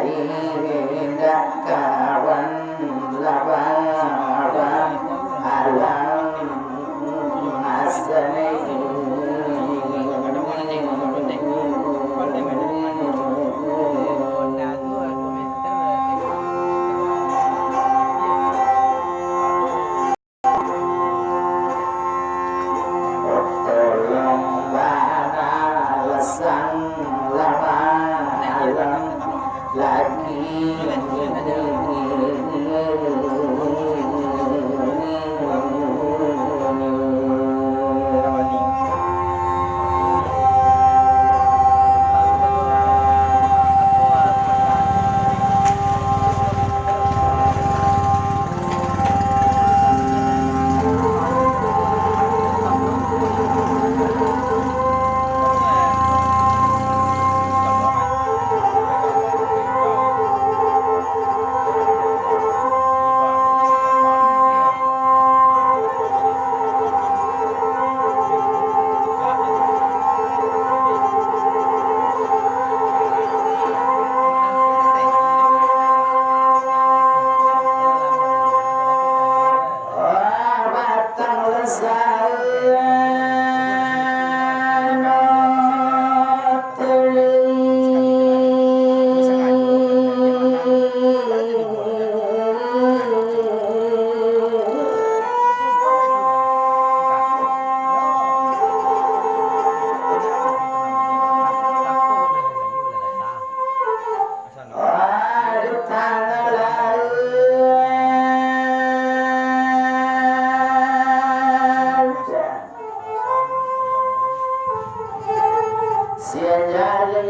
indah kawan lawan alam asani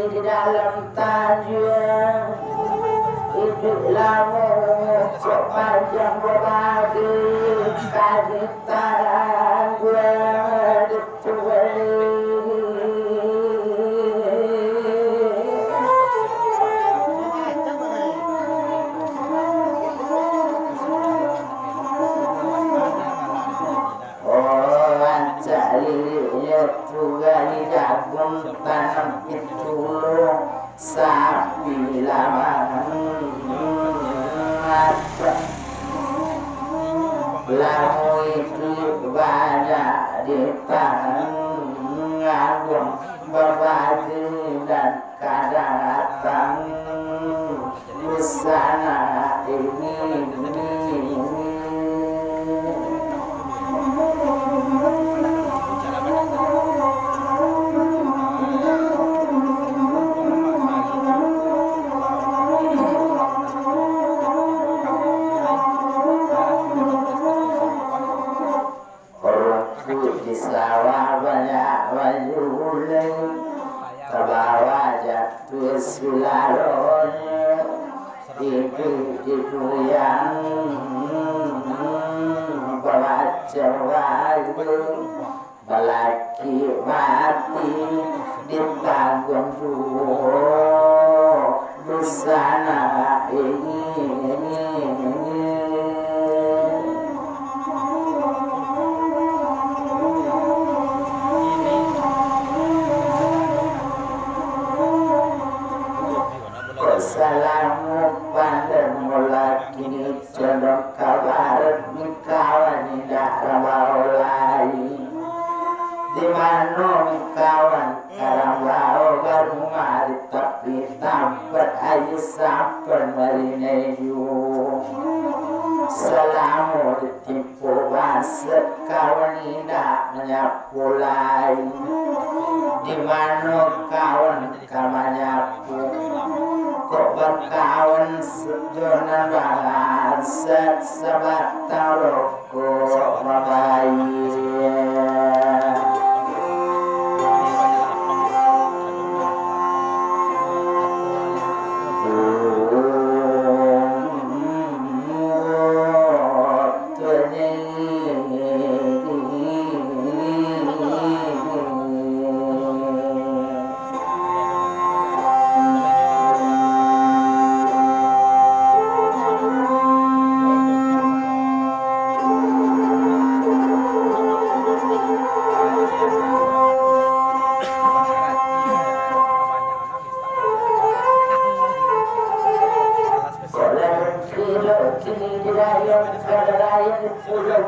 di dalam tajam hidup lama sepanjang berbagi kasih tangan gue Tugali jagung tanam itu sapi lama lamu itu banyak di tangan berbagi dan kadang datang di sana ini di sawah banyak wajuleng terbawa jatuh silaronnya itu yang baca wajul balaki mati ditanggung di sana ini Salamu pada mula kini condong kabar di kawan tidak ramai di mana kawan karambau baru mari tapi tampat aja sampai marineju Salamu ditipu waset kawan tidak menyapu lain di mana kawan kamanyapu kok berkawan sejonan banget sebat taroko mabayi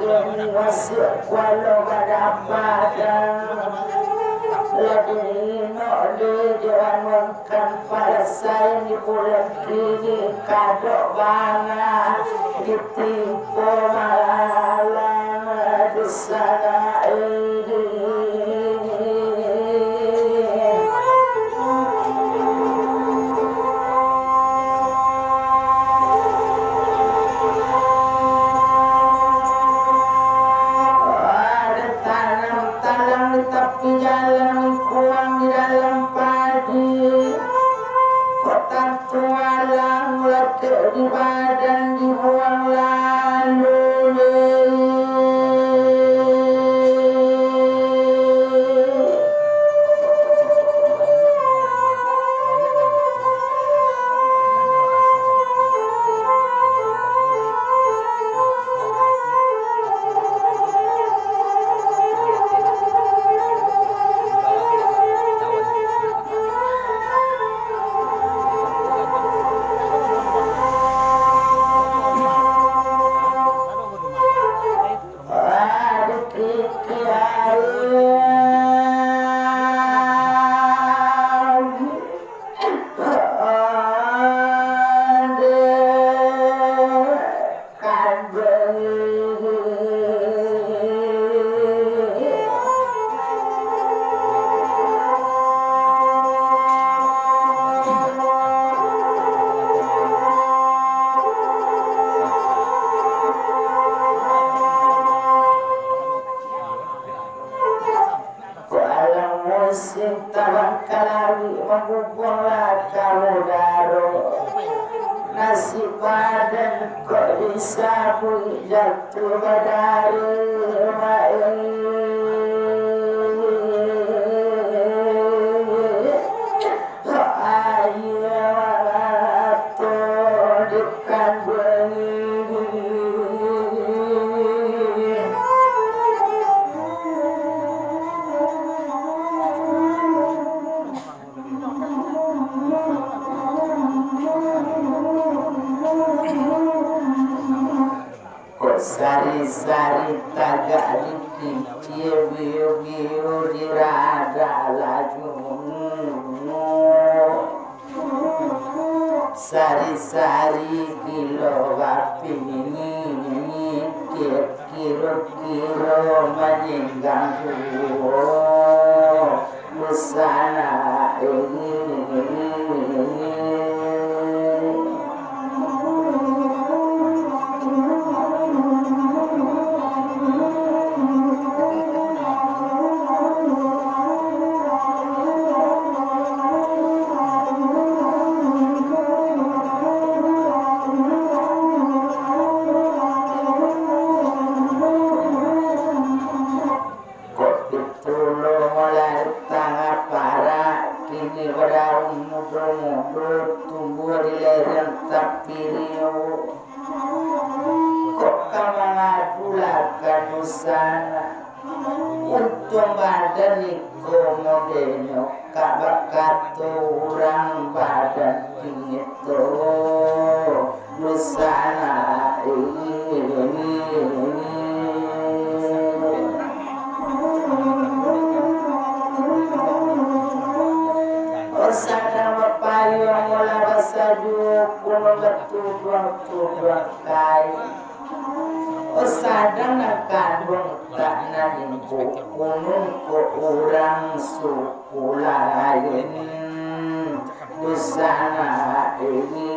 geni wasir walau badapadan ladino di diwankan pada saya di bulan kini kado bana ditimpo malam di sana ini. Di badan dibuang lalu nasi badan kok disapu jatuh badari sari-sari tagak dikicil biu-biu dirada laju sari-sari kilo wapi ini kiro-kiro meninggang busana ini untung badan iku modenya kabakat orang badan itu busana ini osana mapayong wala basadu kuno betul-betul kai sadang nakandung tak naning kunung ko orang suku lain busana ini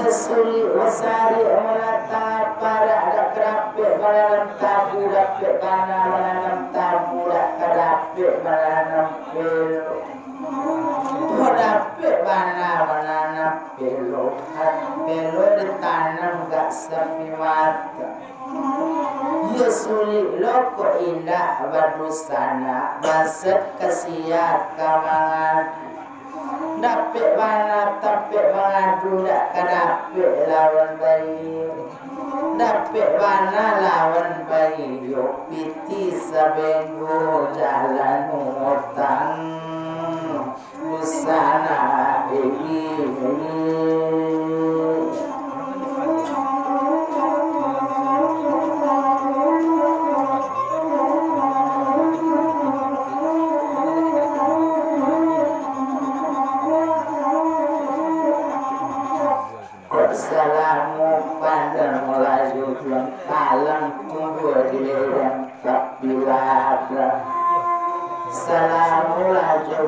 Yasuli wasari melata para ada kerapi malam tabu dapat kana malam tabu kerapi malam pelo dapat mana malam pelo pelo ditanam gak sepi mata Yasuli loko indah badusana baset kasiat kamangan dapet mana tapet mengadu dak kadapet lawan bayi Dapet mana lawan bayu piti sabenggo jalan utang busana ini Salamu pada melaju kalang tunggu di yang tak bilada. Salamu laju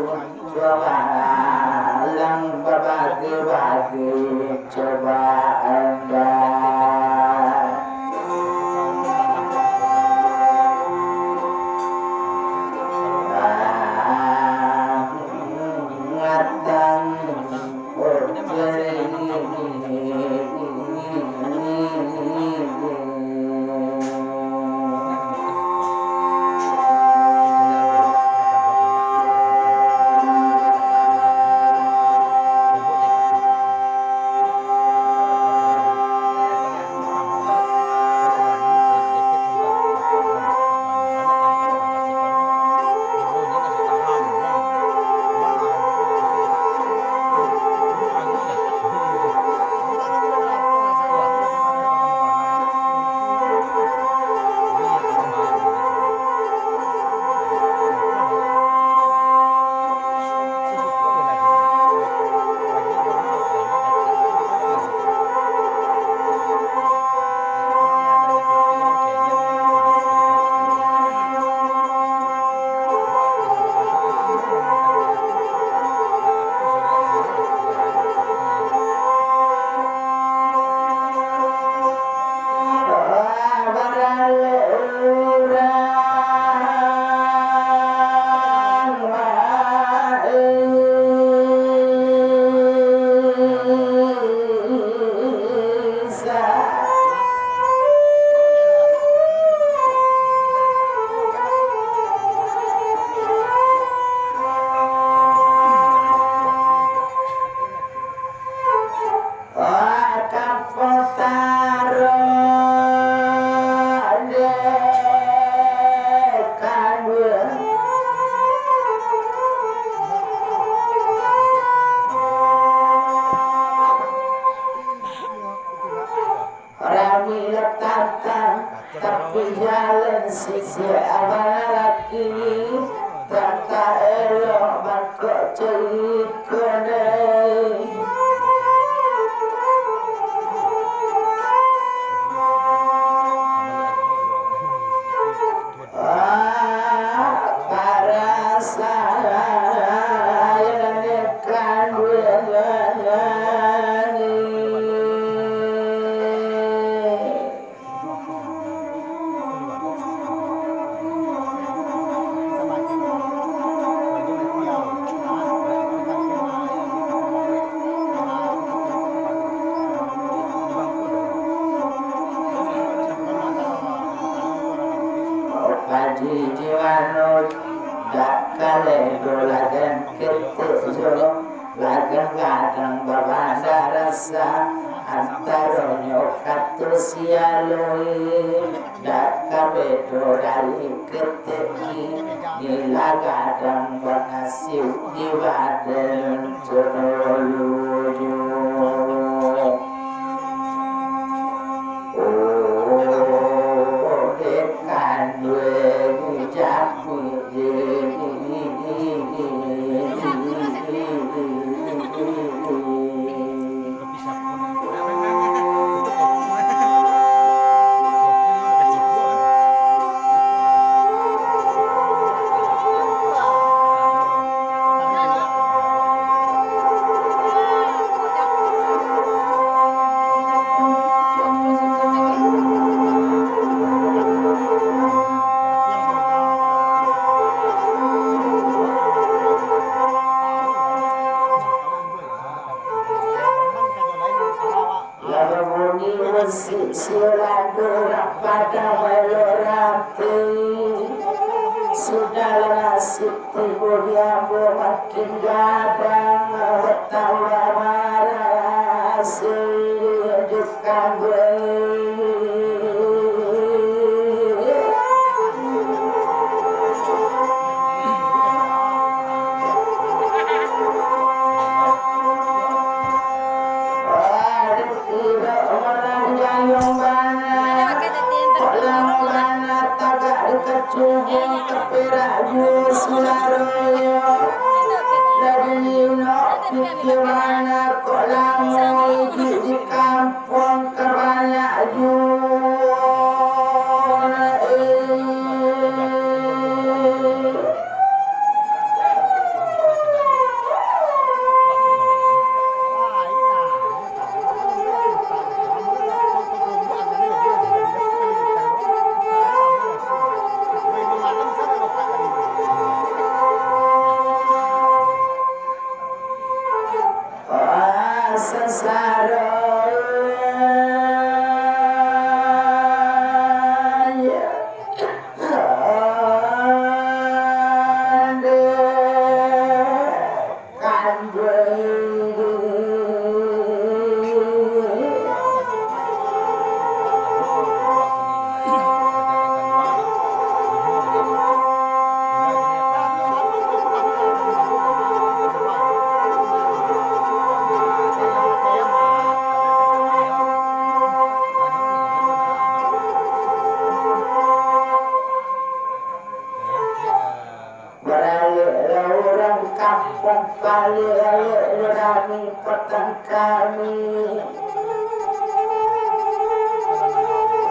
kalang berbagi-bagi coba anda. Tapi jalan sisi abang laki tak elok bakok cerit kodai para saya nekan Padi jiwanut dak kale dolagan ketejo lagan kadang berbanda rasa antara nyokat sialoi dak kabedo dari keteki nila kadang bernasib diwaden cenoluju Silaturahmi pada melorati sudah nasib timbul yang makin gadang tawa marah sedihkan gue Gimana kok lamu di kampung kebanyak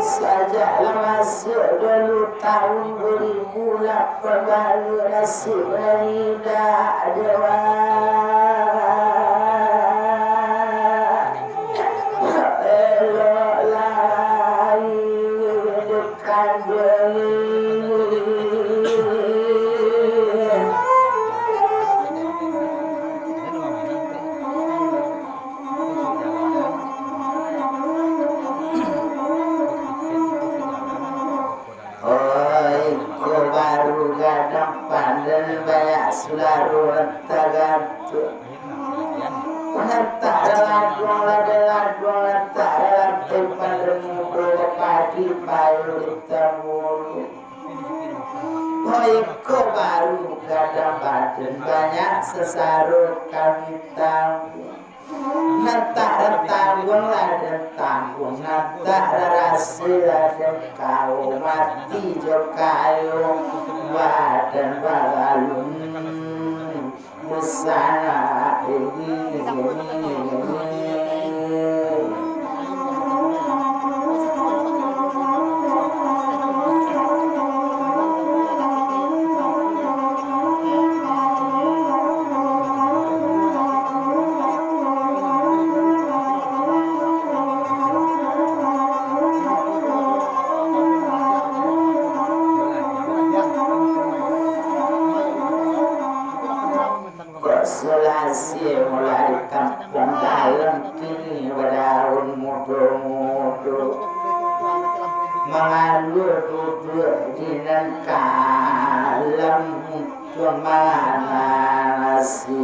Sajaklah masuk dulu tahun 2008 baru nasib tidak ada elok lain dekat selalu tergantung pagi baru temulu Boyko baru kadang badan banyak sesarut kami tanggung Nantak tanggung ada tanggung Nantak rasa ada kau mati jo kayu badan balun Musana ini Sulasi mulai kampung dalam kini berdaun mudu-mudu mengalur duduk di kalam cuma nasib